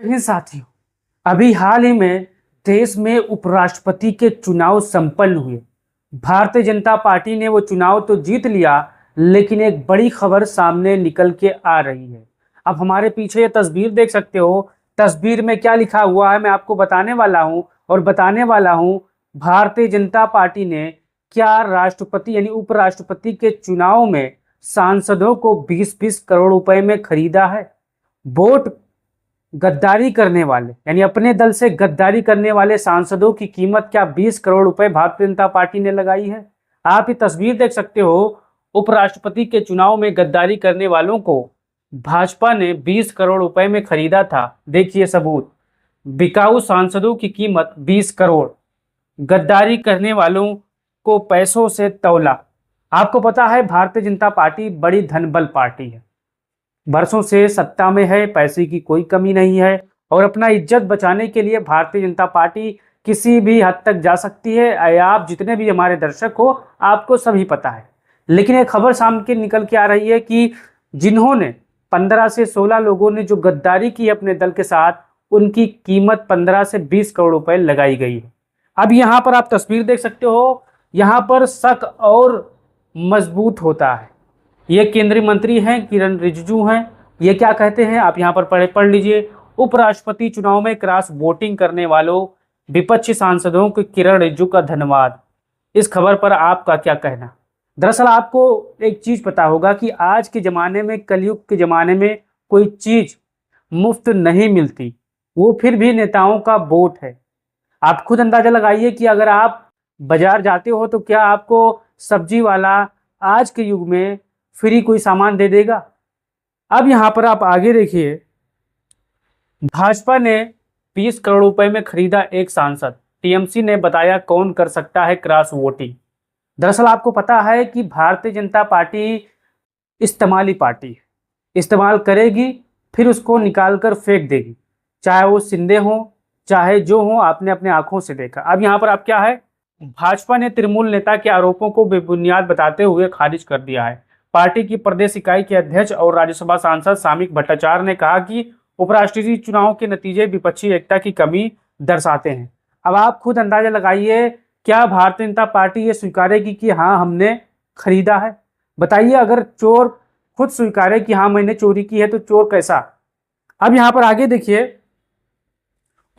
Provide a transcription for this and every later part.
हैं साथियों, अभी हाल ही में देश में उपराष्ट्रपति के चुनाव संपन्न हुए। भारतीय जनता पार्टी ने वो चुनाव तो जीत लिया, लेकिन एक बड़ी खबर सामने निकल के आ रही है। अब हमारे पीछे ये तस्वीर देख सकते हो। तस्वीर में क्या लिखा हुआ है मैं आपको बताने वाला हूं, और बताने वाला हूं भारतीय जनता पार्टी ने क्या राष्ट्रपति यानी उपराष्ट्रपति के चुनाव में सांसदों को 20-20 करोड़ रुपए में खरीदा है। वोट गद्दारी करने वाले यानी अपने दल से गद्दारी करने वाले सांसदों की कीमत क्या 20 करोड़ रुपए भारतीय जनता पार्टी ने लगाई है। आप ये तस्वीर देख सकते हो। उपराष्ट्रपति के चुनाव में गद्दारी करने वालों को भाजपा ने 20 करोड़ रुपए में खरीदा था। देखिए सबूत, बिकाऊ सांसदों की कीमत 20 करोड़, गद्दारी करने वालों को पैसों से तौला। आपको पता है भारतीय जनता पार्टी बड़ी धनबल पार्टी है, बरसों से सत्ता में है, पैसे की कोई कमी नहीं है, और अपना इज्जत बचाने के लिए भारतीय जनता पार्टी किसी भी हद तक जा सकती है। आप जितने भी हमारे दर्शक हो, आपको सभी पता है। लेकिन एक खबर सामने निकल के आ रही है कि जिन्होंने 15 से 16 लोगों ने जो गद्दारी की अपने दल के साथ, उनकी कीमत 15 से 20 करोड़ रुपए लगाई गई है। अब यहाँ पर आप तस्वीर देख सकते हो, यहाँ पर शक और मजबूत होता है। ये केंद्रीय मंत्री हैं, किरण रिजिजू हैं। ये क्या कहते हैं आप यहाँ पर पढ़ लीजिए। उपराष्ट्रपति चुनाव में क्रॉस वोटिंग करने वालों विपक्षी सांसदों को किरण रिजिजू का धन्यवाद। इस खबर पर आपका क्या कहना। दरअसल आपको एक चीज पता होगा कि आज के जमाने में, कलयुग के जमाने में कोई चीज मुफ्त नहीं मिलती, वो फिर भी नेताओं का वोट है। आप खुद अंदाजा लगाइए कि अगर आप बाजार जाते हो तो क्या आपको सब्जी वाला आज के युग में फ्री कोई सामान दे देगा। अब यहां पर आप आगे देखिए, भाजपा ने 20 करोड़ रुपए में खरीदा एक सांसद। टीएमसी ने बताया कौन कर सकता है क्रॉस वोटिंग। दरअसल आपको पता है कि भारतीय जनता पार्टी इस्तेमाली पार्टी है, इस्तेमाल करेगी फिर उसको निकाल कर फेंक देगी, चाहे वो सिंधे हो चाहे जो हो। आपने अपने आंखों से देखा। अब यहाँ पर आप क्या है, भाजपा ने तृणमूल नेता के आरोपों को बेबुनियाद बताते हुए खारिज कर दिया है। पार्टी की प्रदेश इकाई के अध्यक्ष और राज्यसभा सांसद सामिक भट्टाचार्य ने कहा कि उपराष्ट्रपति चुनाव के नतीजे विपक्षी एकता की कमी दर्शाते हैं। अब आप खुद अंदाजा लगाइए, क्या भारतीय जनता पार्टी ये स्वीकारेगी कि हाँ हमने खरीदा है। बताइए, अगर चोर खुद स्वीकारे कि हाँ मैंने चोरी की है तो चोर कैसा। अब यहाँ पर आगे देखिए,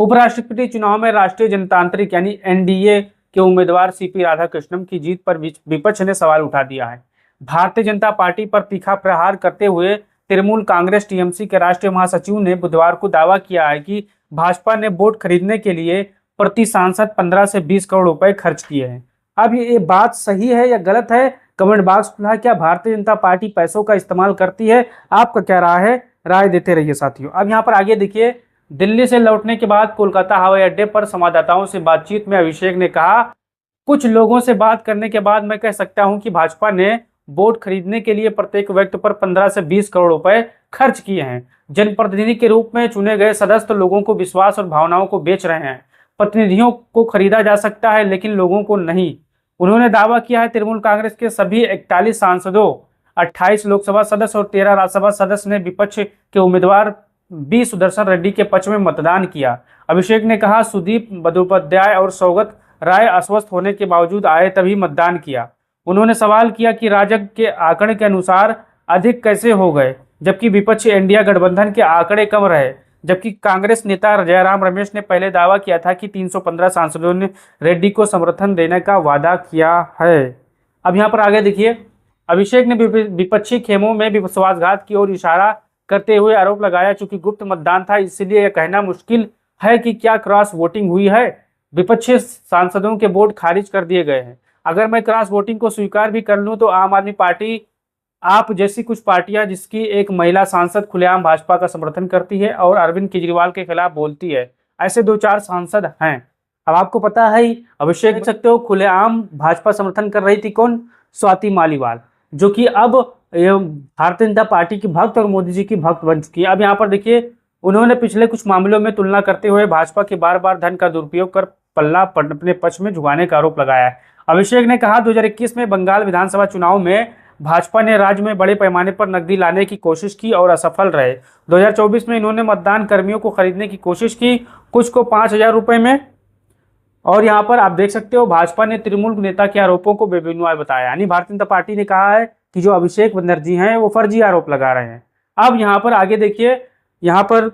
उपराष्ट्रपति चुनाव में राष्ट्रीय जनतांत्रिक यानी एनडीए के उम्मीदवार सीपी राधाकृष्णन की जीत पर विपक्ष ने सवाल उठा दिया है। भारतीय जनता पार्टी पर तीखा प्रहार करते हुए तृणमूल कांग्रेस टीएमसी के राष्ट्रीय महासचिव ने बुधवार को दावा किया है कि भाजपा ने वोट खरीदने के लिए प्रति सांसद 15 से 20 करोड़ रुपए खर्च किए हैं। अब ये बात सही है या गलत है, कमेंट बॉक्स खुला है। क्या भारतीय जनता पार्टी पैसों का इस्तेमाल करती है? आपका क्या राय है? राय देते रहिए साथियों। अब यहाँ पर आगे देखिए, दिल्ली से लौटने के बाद कोलकाता हवाई अड्डे पर संवाददाताओं से बातचीत में अभिषेक ने कहा, कुछ लोगों से बात करने के बाद मैं कह सकता हूं कि भाजपा ने वोट खरीदने के लिए प्रत्येक व्यक्ति पर 15 से 20 करोड़ रुपए खर्च किए हैं। जनप्रतिनिधि के रूप में चुने गए सदस्य लोगों को विश्वास और भावनाओं को बेच रहे हैं। प्रतिनिधियों को खरीदा जा सकता है लेकिन लोगों को नहीं। उन्होंने दावा किया है तृणमूल कांग्रेस के सभी 41 सांसदों, 28 लोकसभा सदस्य और 13 राज्यसभा सदस्य ने विपक्ष के उम्मीदवार बी सुदर्शन रेड्डी के पक्ष में मतदान किया। अभिषेक ने कहा, सुदीप बंदोपाध्याय और सौगत राय अस्वस्थ होने के बावजूद आए तभी मतदान किया। उन्होंने सवाल किया कि राजग के आंकड़े के अनुसार अधिक कैसे हो गए, जबकि विपक्षी इंडिया गठबंधन के आंकड़े कम रहे। जबकि कांग्रेस नेता जयराम रमेश ने पहले दावा किया था कि 315 सांसदों ने रेड्डी को समर्थन देने का वादा किया है। अब यहाँ पर आगे देखिए, अभिषेक ने विपक्षी खेमों में विश्वासघात की ओर इशारा करते हुए आरोप लगाया, चूंकि गुप्त मतदान था इसलिए यह कहना मुश्किल है कि क्या क्रॉस वोटिंग हुई है। विपक्षी सांसदों के वोट खारिज कर दिए गए हैं। अगर मैं क्रॉस वोटिंग को स्वीकार भी कर लूं तो आम आदमी पार्टी, आप जैसी कुछ पार्टियां जिसकी एक महिला सांसद खुलेआम भाजपा का समर्थन करती है और अरविंद केजरीवाल के खिलाफ बोलती है, ऐसे 2-4 सांसद हैं। अब आपको पता है ही, अभिषेक देख सकते हो खुलेआम भाजपा समर्थन कर रही थी कौन, स्वाति मालीवाल, जो कि अब भारतीय जनता पार्टी की भक्त और मोदी जी की भक्त बन चुकी है। अब यहाँ पर देखिए, उन्होंने पिछले कुछ मामलों में तुलना करते हुए भाजपा के बार बार धन का दुरुपयोग कर पल्ला अपने पक्ष में झुकाने का आरोप लगाया है। अभिषेक ने कहा, 2021 में बंगाल विधानसभा चुनाव में भाजपा ने राज्य में बड़े पैमाने पर नकदी लाने की कोशिश की और असफल रहे। 2024 में इन्होंने मतदान कर्मियों को खरीदने की कोशिश की, कुछ को 5,000 रुपए में। और यहाँ पर आप देख सकते हो भाजपा ने तृणमूल नेता के आरोपों को बेबुनियाद बताया, यानी भारतीय जनता पार्टी ने कहा है कि जो अभिषेक बनर्जी हैं वो फर्जी आरोप लगा रहे हैं। अब यहाँ पर आगे देखिए, यहाँ पर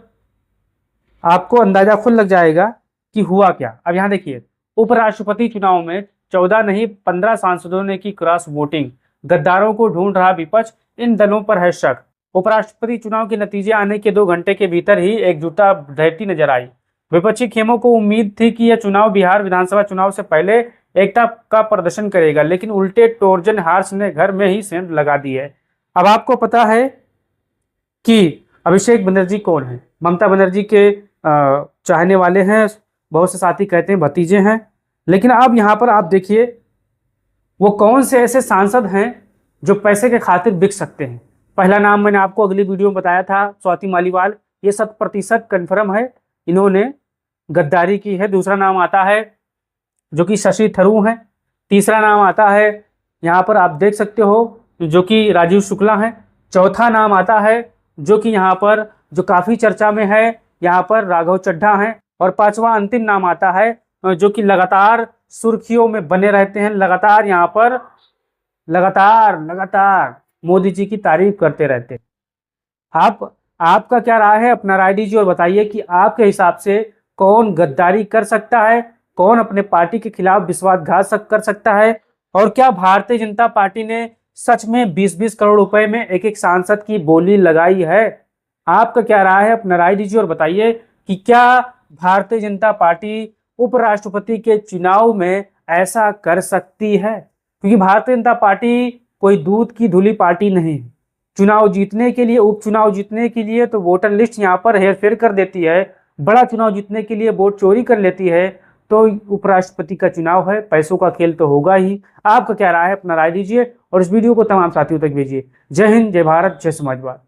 आपको अंदाजा खुद लग जाएगा कि हुआ क्या। अब यहाँ देखिए, उपराष्ट्रपति चुनाव में 14 नहीं 15 सांसदों ने की क्रॉस वोटिंग, गद्दारों को ढूंढ रहा विपक्ष, इन दलों पर है शक। उपराष्ट्रपति चुनाव के नतीजे आने के 2 घंटे के भीतर ही एकजुटता ढहती नजर आई। विपक्षी खेमों को उम्मीद थी कि यह चुनाव बिहार विधानसभा चुनाव से पहले एकता का प्रदर्शन करेगा, लेकिन उल्टे टोरजन हार्स ने घर में ही सेंध लगा दी है। अब आपको पता है कि अभिषेक बनर्जी कौन है। ममता बनर्जी के चाहने वाले हैं, बहुत से साथी कहते हैं भतीजे हैं। लेकिन अब यहाँ पर आप देखिए वो कौन से ऐसे सांसद हैं जो पैसे के खातिर बिक सकते हैं। पहला नाम मैंने आपको अगली वीडियो में बताया था, स्वाति मालीवाल, ये 100% कन्फर्म है, इन्होंने गद्दारी की है। दूसरा नाम आता है जो कि शशि थरूर है। तीसरा नाम आता है यहाँ पर आप देख सकते हो जो कि राजीव शुक्ला है। चौथा नाम आता है जो कि यहाँ पर जो काफ़ी चर्चा में है, यहाँ पर राघव चड्ढा हैं। और पांचवा अंतिम नाम आता है जो कि लगातार सुर्खियों में बने रहते हैं, लगातार यहाँ पर लगातार मोदी जी की तारीफ करते रहते हैं। आपका क्या राय है, अपना राय दीजिए और बताइए कि आपके हिसाब से कौन गद्दारी कर सकता है, कौन अपने पार्टी के खिलाफ विश्वासघात कर सकता है, और क्या भारतीय जनता पार्टी ने सच में 20-20 करोड़ रुपए में एक सांसद की बोली लगाई है। आपका क्या राय है, अपना राय दीजिए और बताइए कि क्या भारतीय जनता पार्टी उपराष्ट्रपति के चुनाव में ऐसा कर सकती है। क्योंकि भारतीय जनता पार्टी कोई दूध की धुली पार्टी नहीं है। चुनाव जीतने के लिए, उपचुनाव जीतने के लिए तो वोटर लिस्ट यहाँ पर हेरफेर कर देती है, बड़ा चुनाव जीतने के लिए वोट चोरी कर लेती है। तो उपराष्ट्रपति का चुनाव है, पैसों का खेल तो होगा ही। आपका क्या राय है, अपना राय दीजिए और इस वीडियो को तमाम साथियों तक भेजिए। जय हिंद, जय भारत, जय समाजवाद।